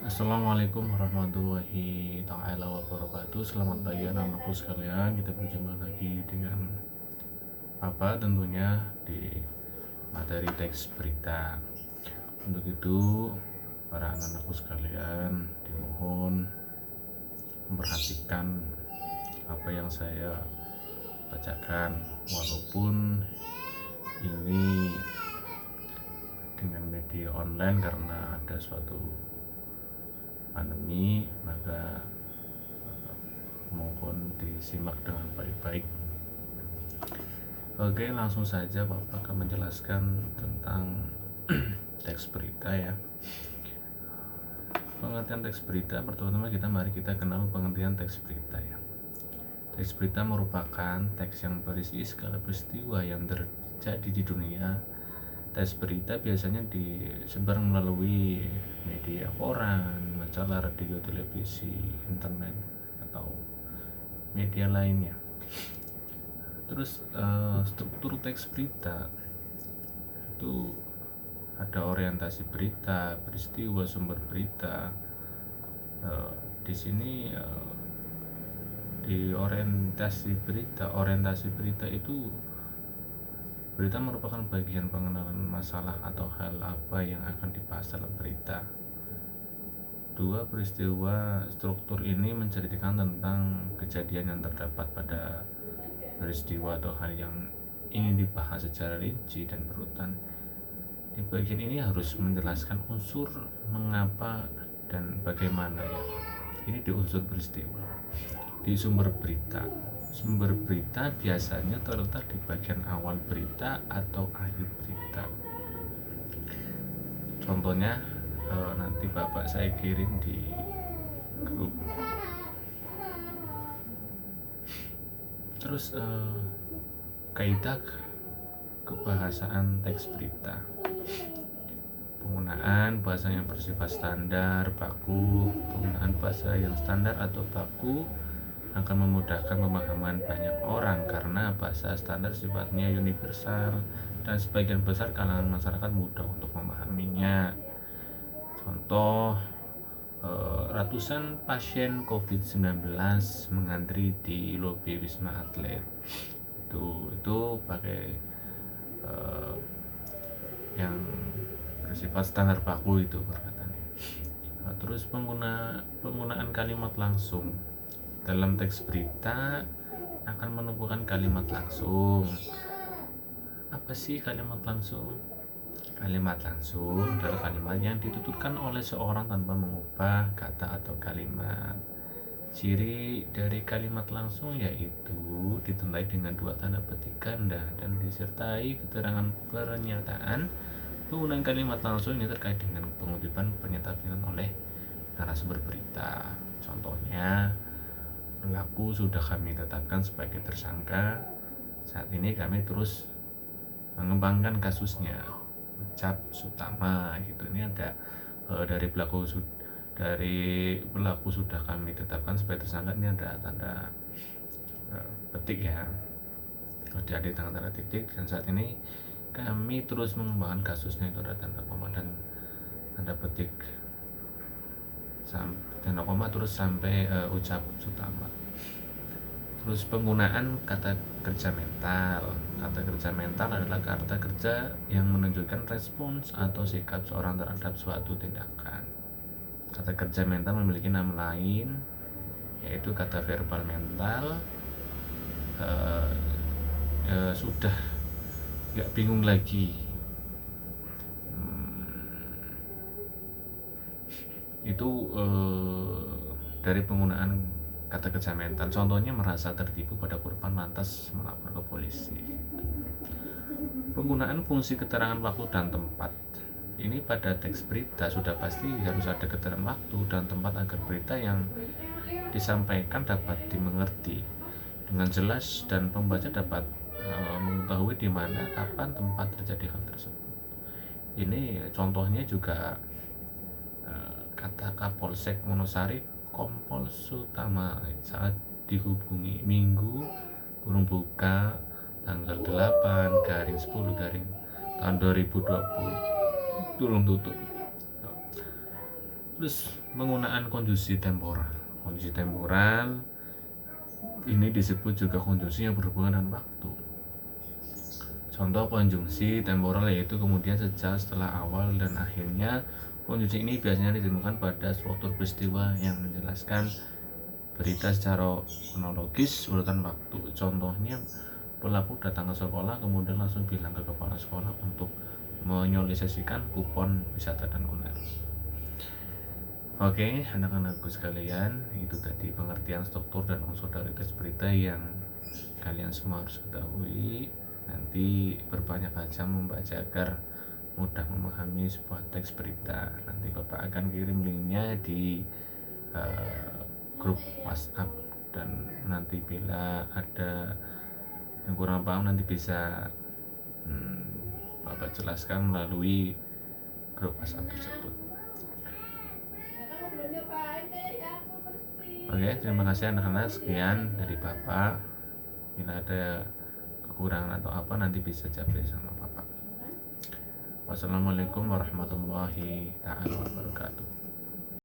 Assalamualaikum warahmatullahi ta'ala wabarakatuh. Selamat pagi anak-anakku sekalian. Kita berjumpa lagi dengan Papa tentunya di materi teks berita. Untuk itu para anak-anakku sekalian dimohon memperhatikan apa yang saya bacakan, walaupun ini dengan media online karena ada suatu pandemi, maka mohon disimak dengan baik-baik. Oke, langsung saja Bapak akan menjelaskan tentang teks berita ya. Pengertian teks berita, pertama-tama mari kita kenal pengertian teks berita ya. Teks berita merupakan teks yang berisi segala peristiwa yang terjadi di dunia. Teks berita biasanya disebar melalui media koran, majalah, radio, televisi, internet, atau media lainnya. Terus struktur teks berita itu ada orientasi berita, peristiwa, sumber berita. Di sini di orientasi berita itu berita merupakan bagian pengenalan masalah atau hal apa yang akan dibahas dalam berita. Dua peristiwa struktur ini menceritakan tentang kejadian yang terdapat pada peristiwa atau hal yang ingin dibahas secara rinci dan berurutan. Di bagian ini harus menjelaskan unsur mengapa dan bagaimana ya. Ini di unsur peristiwa. Di sumber berita biasanya terletak di bagian awal berita atau akhir berita. Contohnya nanti Bapak saya kirim di grup. Terus kaidah kebahasaan teks berita. Penggunaan bahasa yang bersifat standar, baku. Penggunaan bahasa yang standar atau baku akan memudahkan pemahaman banyak orang karena bahasa standar sifatnya universal dan sebagian besar kalangan masyarakat mudah untuk memahaminya. Contoh, ratusan pasien COVID-19 mengantri di lobi Wisma Atlet. Itu pakai yang bersifat standar baku itu perkataannya. Terus penggunaan kalimat langsung dalam teks berita akan menumbuhkan kalimat langsung. Apa sih kalimat langsung? Kalimat langsung adalah kalimat yang dituturkan oleh seorang tanpa mengubah kata atau kalimat. Ciri dari kalimat langsung yaitu ditandai dengan dua tanda petik ganda dan disertai keterangan pernyataan. Penggunaan kalimat langsung ini terkait dengan pengutipan pernyataan oleh narasumber berita. Contohnya, pelaku sudah kami tetapkan sebagai tersangka. Saat ini kami terus mengembangkan kasusnya. Ucap Sutama gitu. Ini ada dari pelaku sudah kami tetapkan sebagai tersangka. Ini ada tanda petik ya. Ada tanda titik dan saat ini kami terus mengembangkan kasusnya, itu ada tanda koma dan tanda petik tanda koma terus sampai ucap Sutama. Terus penggunaan kata kerja mental. Kata kerja mental adalah kata kerja yang menunjukkan respons atau sikap seorang terhadap suatu tindakan. Kata kerja mental memiliki nama lain, yaitu kata verbal mental. Sudah nggak bingung lagi. Itu dari penggunaan kata kerja mental. Contohnya merasa tertipu pada korban lantas melapor ke polisi. Penggunaan fungsi keterangan waktu dan tempat. Ini pada teks berita sudah pasti harus ada keterangan waktu dan tempat agar berita yang disampaikan dapat dimengerti dengan jelas dan pembaca dapat mengetahui di mana, kapan, tempat terjadi hal tersebut. Ini contohnya juga kata Kapolsek Wonosari Kompol Sutama saat dihubungi Minggu kurung buka tanggal 8/10 tahun 2020 turun tutup. Terus penggunaan konjungsi temporal. Konjungsi temporal ini disebut juga konjungsi yang berhubungan dengan waktu. Contoh konjungsi temporal yaitu kemudian, sejak, setelah, awal, dan akhirnya. Konjungsi ini biasanya ditemukan pada struktur peristiwa yang menjelaskan berita secara kronologis urutan waktu. Contohnya, pelaku datang ke sekolah kemudian langsung bilang ke kepala sekolah untuk menyosialisasikan kupon wisata dan kuliner. Oke, anak-anakku sekalian, itu tadi pengertian struktur dan unsur dari teks berita yang kalian semua harus ketahui. Nanti berbanyak aja membaca agar mudah memahami sebuah teks berita. Nanti Bapak akan kirim linknya di grup WhatsApp, dan nanti bila ada yang kurang paham nanti bisa Bapak jelaskan melalui grup WhatsApp tersebut. Oke, terima kasih anak-anak. Sekian dari Bapak. Bila ada kekurangan atau apa nanti bisa japri sama Bapak. Wassalamualaikum warahmatullahi wabarakatuh.